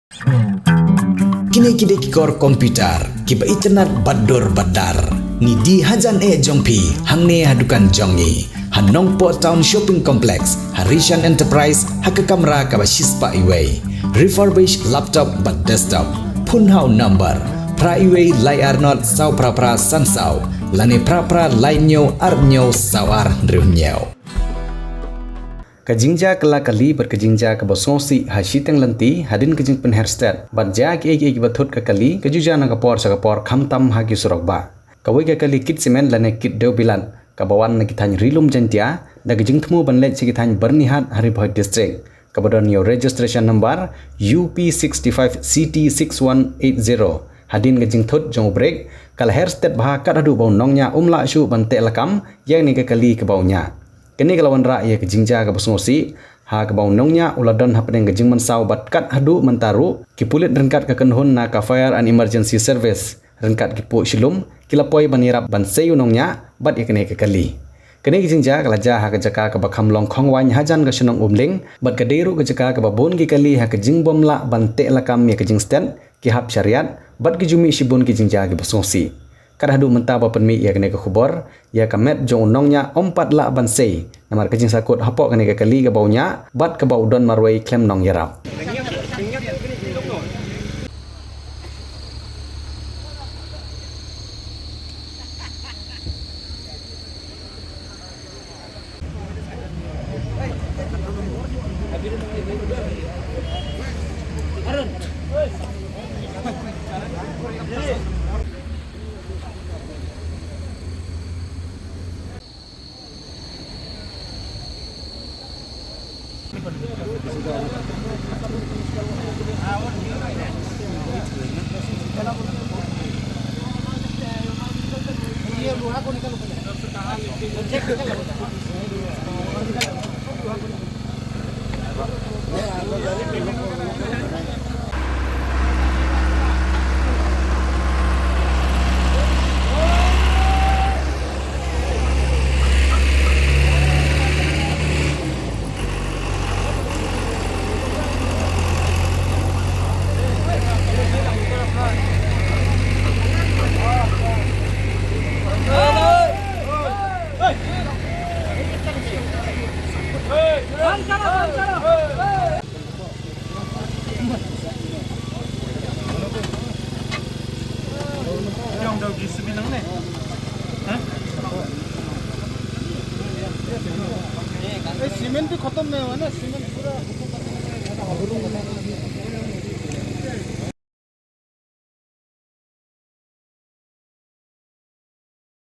Kini kikor komputer, kiba internet bador badar. Ni di hajan jongpi, hangne hadukan jongi. Hanongpo Town Shopping Complex, Harishan Enterprise, haka kamera kaba shispa iway. Refurbished laptop but desktop. Punhau number. Pra iway layar not sau pra sansau. Lane pra lainyo arnyo sawar riunyo. Kajingja kala kali berkajingja ke bosonsi hasiteng lenti hadin kajing pen hairstyle badja ki bathut ka kali kajuja na kapor sa kapor khamtam hagi surokba kawai ka kali kit semen lane kit deu bilan kabawan na kitany rilum jantia da kajing thmu banlet si kitany bernihat hari bhoi district kabadon yo registration number UP65CT6180 hadin kajing thut jong break kala hairstyle bha kat hadu bau nongnya umla shu bante lakam yang ni ka kali ka baunya. Kini kelawan rakyat kejingja ke besnosi, ha kebau nongnya uladon hapeng kejing mensau batkat hadu mentaru, kipulit rengkat ke kenhun na ka fire and emergency service, rengkat kipu silum, kilapoi banirap ban seyu nongnya, bat ikene ke kali. Kini kejingja kelaja ha kejaka ke bakham long khongwan hajan ke senong umling, bat kediru kejaka ke babun ki kali ha kejing bomla ban te lakam ya kejing stand, ki hap syariat, bat kejumi sibun kejingja ke besnosi. Kadahdu mentaba penmi ya kene ke khubor ya kamet jong nongnya ompat la bansei namar kejing sakut hapok kene ke kali ke baunya bat ke bau don marwai klem nong yarap cement भी खत्म नहीं हुआ ना सीमेंट पूरा